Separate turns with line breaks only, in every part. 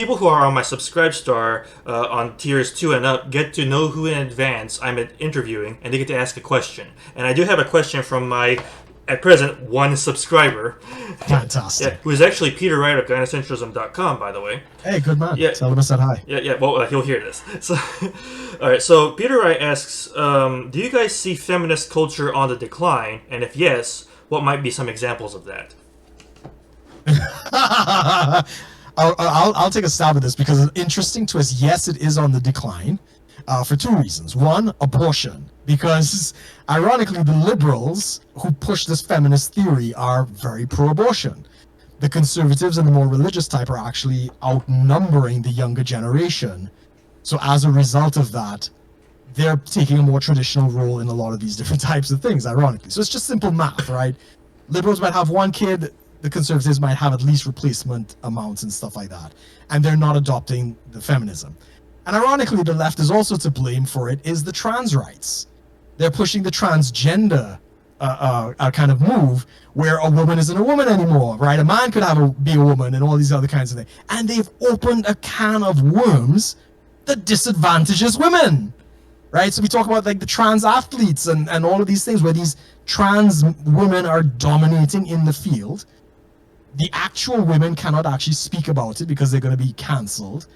People who are on my subscribe star on tiers 2 and up get to know who in advance I'm interviewing, and they get to ask a question. And I do have a question from my, at present, one subscriber. Yeah,
Fantastic.
who is actually Peter Wright of gynocentrism.com, by the way.
Hey, good man.
Yeah,
Tell him I said hi.
yeah. Well, he'll hear this. So, all right. So Peter Wright asks, do you guys see feminist culture on the decline? And if yes, what might be some examples of that?
I'll take a stab at this because it's interesting to us. Yes, it is on the decline for two reasons. One, abortion. Because ironically, the liberals who push this feminist theory are very pro-abortion. The conservatives and the more religious type are actually outnumbering the younger generation. So as a result of that, they're taking a more traditional role in a lot of these different types of things, ironically. So it's just simple math, right? Liberals might have one kid, the conservatives might have at least replacement amounts and stuff like that. And they're not adopting the feminism. And ironically, the left is also to blame for it, is the trans rights. They're pushing the transgender kind of move where a woman isn't a woman anymore, right? A man could be a woman and all these other kinds of things. And they've opened a can of worms that disadvantages women, right? So we talk about like the trans athletes and all of these things where these trans women are dominating in the field. The actual women cannot actually speak about it because they're going to be cancelled.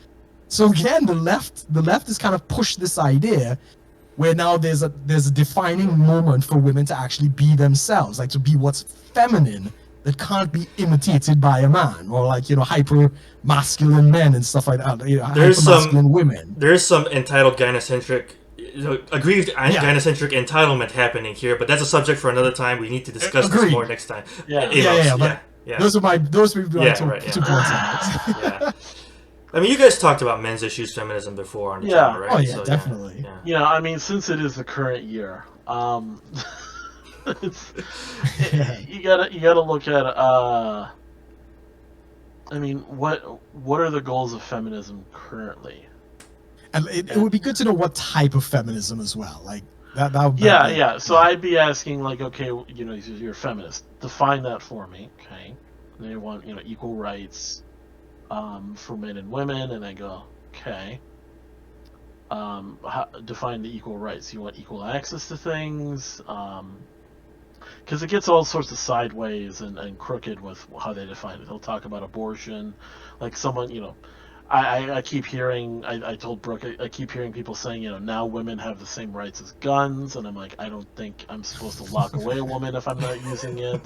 So again, the left has kind of pushed this idea where now there's a defining moment for women to actually be themselves, like to be what's feminine that can't be imitated by a man, or like, you know, hyper masculine men and stuff like that. You know,
There's
hyper masculine women.
There's some entitled gynocentric, aggrieved gynocentric entitlement happening here, but that's a subject for another time. We need to discuss this more next time.
Yeah.
Amos,
yeah. Those would be my two points on it.
Yeah. I mean, you guys talked about men's issues feminism before on the channel, right?
Oh yeah,
So,
definitely.
Yeah, I mean, since it is the current year, it's, you gotta look at. I mean, what are the goals of feminism currently?
And it would be good to know what type of feminism as well, like that.
Yeah. So I'd be asking, like, okay, you know, you're a feminist. Define that for me, okay? And they want, you know, equal rights for men and women, and I go, okay. Define the equal rights. You want equal access to things, because it gets all sorts of sideways and crooked with how they define it. They'll talk about abortion, like someone, you know, I keep hearing, I told Brooke, I keep hearing people saying, you know, now women have the same rights as guns, and I'm like, I don't think I'm supposed to lock away a woman if I'm not using it.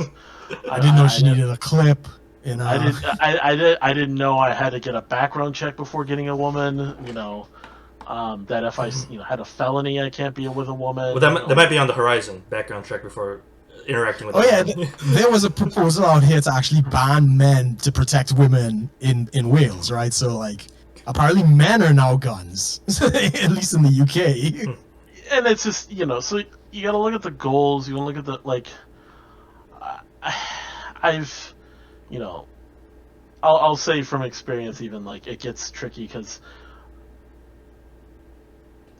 I didn't know she needed a clip. You know?
I didn't know I had to get a background check before getting a woman. You know, that if I had a felony, I can't be with a woman.
Well, that might be on the horizon. Background check before interacting with.
Oh yeah, there was a proposal out here to actually ban men to protect women in Wales, right? So like, apparently men are now guns, at least in the UK.
And it's just, you know, so you got to look at the goals. You want to look at the, like, I've, you know, I'll say from experience, even, like, it gets tricky because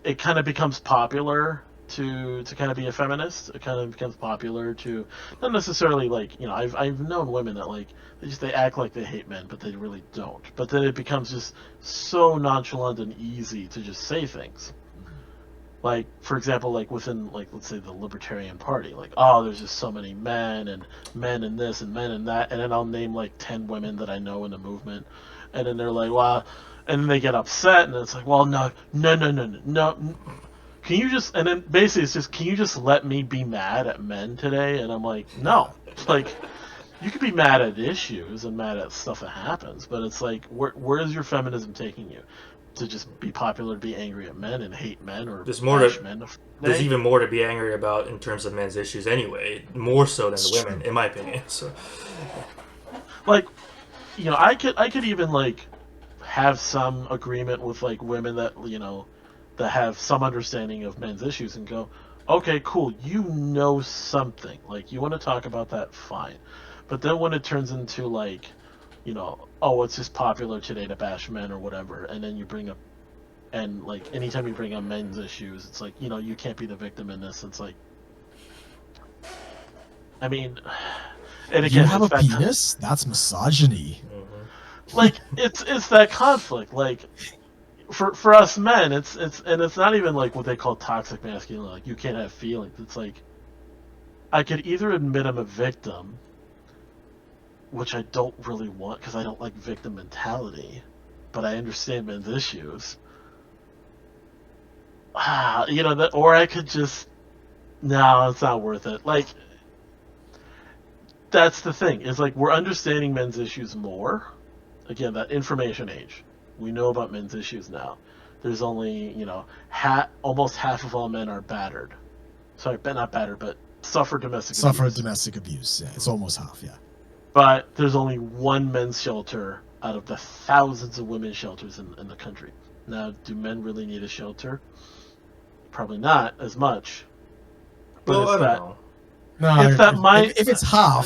it kind of becomes popular to kind of be a feminist. It kind of becomes popular to not necessarily, like, you know, I've known women that, like, they act like they hate men, but they really don't. But then it becomes just so nonchalant and easy to just say things. Like, for example, like within, like, let's say the Libertarian Party, like, oh, there's just so many men and this and men and that, and then I'll name like 10 women that I know in the movement, and then they're like, well, and then they get upset, and it's like, well, no, can you just, and then basically it's just, can you just let me be mad at men today? And I'm like, no, like, you could be mad at issues and mad at stuff that happens, but it's like, where is your feminism taking you? To just be popular, to be angry at men and hate men, or
there's even more to be angry about in terms of men's issues anyway, more so than the women, in my opinion. So,
like, you know, I could even, like, have some agreement with, like, women that, you know, that have some understanding of men's issues and go, okay, cool, you know something, like, you want to talk about that, fine. But then when it turns into, like, you know, oh, it's just popular today to bash men or whatever, and then you bring up, and, like, anytime you bring up men's issues, it's like, you know, you can't be the victim in this. It's like, I mean, and again,
you have a penis? That's misogyny.
like it's that conflict. Like for us men, it's not even like what they call toxic masculinity. Like you can't have feelings. It's like I could either admit I'm a victim, which I don't really want because I don't like victim mentality, but I understand men's issues. That, or I could just no, it's not worth it. Like that's the thing. Is like we're understanding men's issues more. Again, that information age. We know about men's issues now. There's only, almost half of all men are battered. Sorry, not battered, but suffer domestic abuse.
Suffer domestic abuse. Yeah, it's almost half. Yeah.
But there's only one men's shelter out of the thousands of women's shelters in the country. Now, do men really need a shelter? Probably not as much. But
Well,
it's
I don't
that.
know.
No,
It's that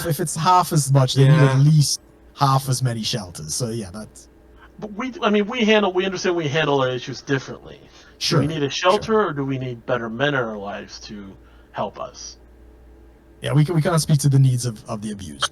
if it's half as much, they need
Yeah.
at least half as many shelters. So yeah, that's
But we understand we handle our issues differently.
sure.
Do we need a shelter,
sure.
or do we need better men in our lives to help us?
Yeah, we can't speak to the needs of the abused.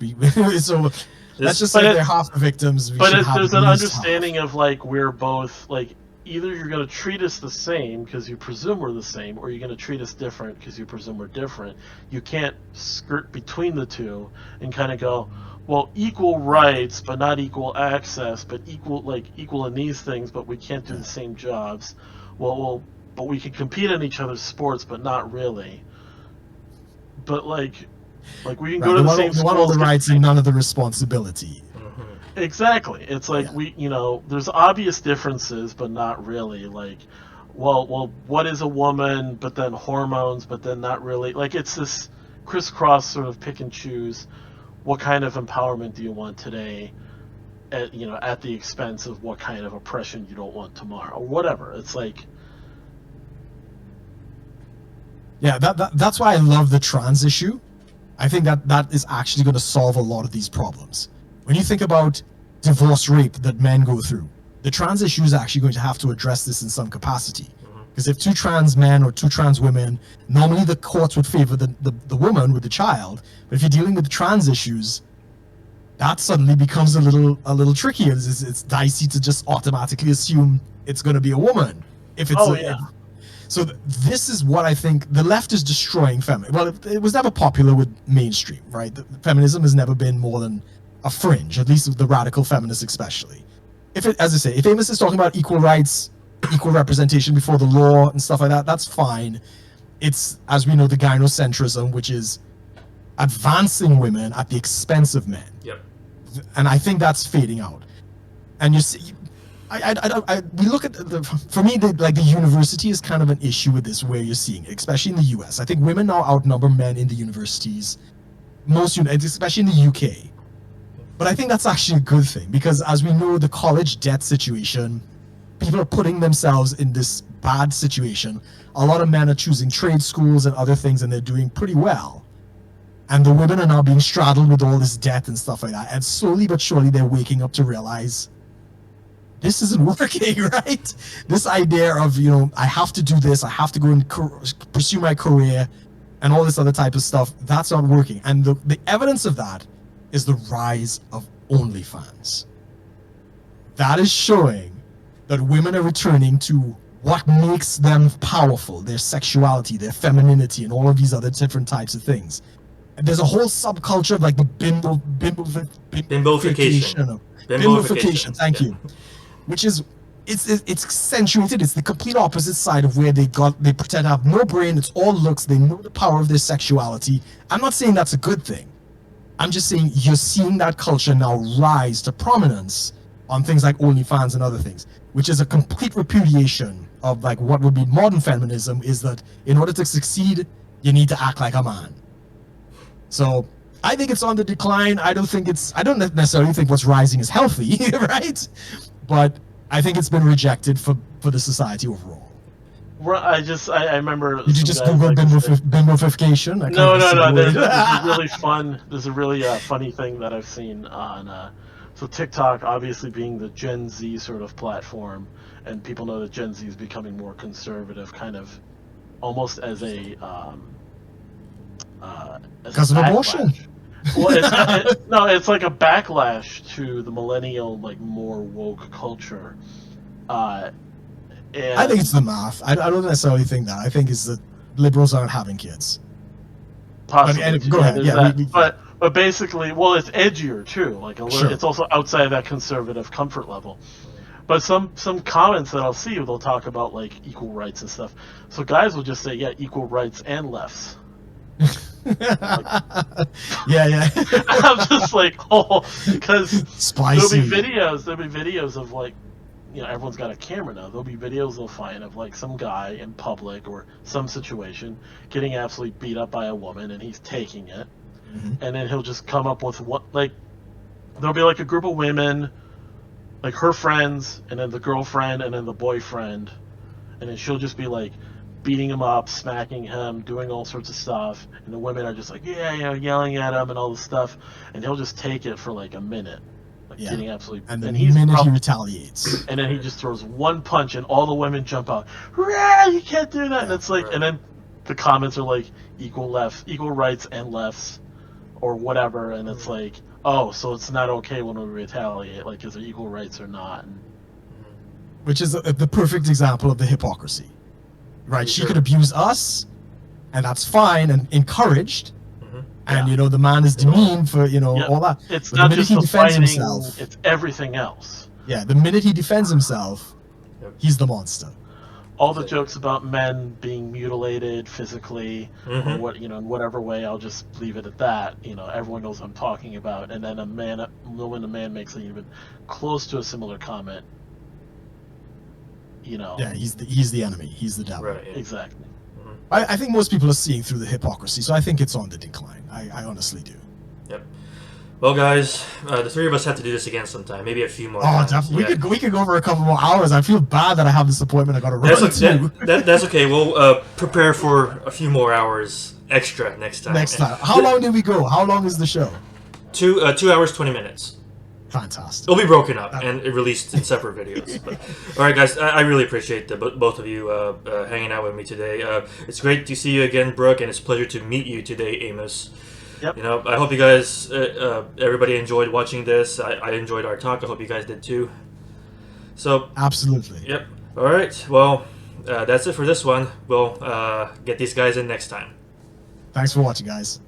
So let's just
But
say
it-
they're half the victims.
But
should have
there's
at
an
least
understanding
half.
of like we're both like either you're going to treat us the same because you presume we're the same, or you're going to treat us different because you presume we're different. You can't skirt between the two and kind of go, well, equal rights but not equal access, but equal in these things, but we can't do the same jobs. But we can compete in each other's sports, but not really. But like we can
Right,
go to
they
the
want,
same
they want all
schools.
the rights and none of the responsibility.
Exactly. It's like there's obvious differences, but not really. Like, well, what is a woman? But then hormones, but then not really. Like, it's this crisscross sort of pick and choose. What kind of empowerment do you want today? At the expense of what kind of oppression you don't want tomorrow, or whatever. It's like,
Yeah, that's why I love the trans issue. I think that is actually going to solve a lot of these problems. When you think about divorce rape that men go through, the trans issue is actually going to have to address this in some capacity. Because if two trans men or two trans women, normally the courts would favor the woman with the child. But if you're dealing with trans issues, that suddenly becomes a little trickier. It's dicey to just automatically assume it's going to be a woman. If it's so this is what I think the left is destroying feminism. Well, it was never popular with mainstream, right? Feminism has never been more than a fringe, at least the radical feminists especially. As I say, if Amos is talking about equal rights, equal representation before the law and stuff like that, that's fine. It's, as we know, the gynocentrism, which is advancing women at the expense of men.
Yep.
And I think that's fading out. And you see, we look at for me, the university is kind of an issue with this, where you're seeing it, especially in the US. I think women now outnumber men in the universities, especially in the UK. But I think that's actually a good thing, because as we know, the college debt situation, people are putting themselves in this bad situation. A lot of men are choosing trade schools and other things, and they're doing pretty well. And the women are now being straddled with all this debt and stuff like that. And slowly but surely, they're waking up to realize this isn't working, right? This idea of, I have to do this, I have to go and pursue my career and all this other type of stuff, that's not working. And the evidence of that is the rise of OnlyFans. That is showing that women are returning to what makes them powerful, their sexuality, their femininity, and all of these other different types of things. And there's a whole subculture of like the bimbofication. Thank you. Which is, it's accentuated. It's the complete opposite side of where they pretend to have no brain. It's all looks. They know the power of their sexuality. I'm not saying that's a good thing. I'm just saying you're seeing that culture now rise to prominence on things like OnlyFans and other things, which is a complete repudiation of like what would be modern feminism, is that in order to succeed, you need to act like a man. So I think it's on the decline. I don't necessarily think what's rising is healthy, right? But I think it's been rejected for the society overall.
I remember.
Did you just Google bimbofication?
No. There's a really fun. There's a really funny thing that I've seen on. So TikTok, obviously being the Gen Z sort of platform, and people know that Gen Z is becoming more conservative, kind of, almost as a.
Because of abortion.
Well, no, it's like a backlash to the millennial, like more woke culture. And
I think it's the math. I don't necessarily think that. I think it's that liberals aren't having kids.
possibly
And
too.
go ahead.
There's
Yeah,
that. But basically, well, it's edgier too. Like
Sure.
it's also outside of that conservative comfort level. But some comments that I'll see, they'll talk about like equal rights and stuff. So guys will just say, yeah, equal rights and lefts.
yeah.
I'm just like, oh, because
Spicy.
there'll be videos of like, everyone's got a camera now. There'll be videos they'll find of like some guy in public or some situation getting absolutely beat up by a woman, and he's taking it, and then he'll just come up with what, like, there'll be like a group of women, like her friends, and then the girlfriend, and then the boyfriend, and then she'll just be like beating him up, smacking him, doing all sorts of stuff, and the women are just like, yeah, yelling at him and all this stuff, and he'll just take it for like a minute, like getting absolutely.
And the minute he retaliates,
and then he just throws one punch, and all the women jump out. Rah, you can't do that. And it's like, and then the comments are like equal rights and lefts, or whatever, and it's like, oh, so it's not okay when we retaliate, like, is there equal rights or not?
which is the perfect example of the hypocrisy. Right, she could abuse us, and that's fine and encouraged. And the man is demeaned for all that.
It's
but
not
the minute
just
he
the
defends
fighting;
himself,
it's everything else.
yeah, the minute he defends himself, he's the monster.
All the jokes about men being mutilated physically, or what in whatever way, I'll just leave it at that. Everyone knows what I'm talking about. And then when a man makes an even close to a similar comment,
Yeah, he's the enemy. He's the devil.
Right. Yeah.
Exactly.
I think most people are seeing through the hypocrisy, so I think it's on the decline. I honestly do.
Yep. Well, guys, the three of us have to do this again sometime. Maybe a few more.
Oh,
times.
definitely.
Yeah.
We could go over a couple more hours. I feel bad that I have this appointment. I got to run
That's okay. We'll prepare for a few more hours extra next time.
Next time. How long did we go? How long is the show?
2 hours 20 minutes.
Fantastic.
It'll be broken up and released in separate videos. But, all right, guys, I really appreciate both of you hanging out with me today. It's great to see you again, Brooke, and it's a pleasure to meet you today, Amos.
Yep.
I hope you guys, everybody enjoyed watching this. I enjoyed our talk. I hope you guys did too. So
Absolutely.
Yep. All right. Well, that's it for this one. We'll get these guys in next time.
Thanks for watching, guys.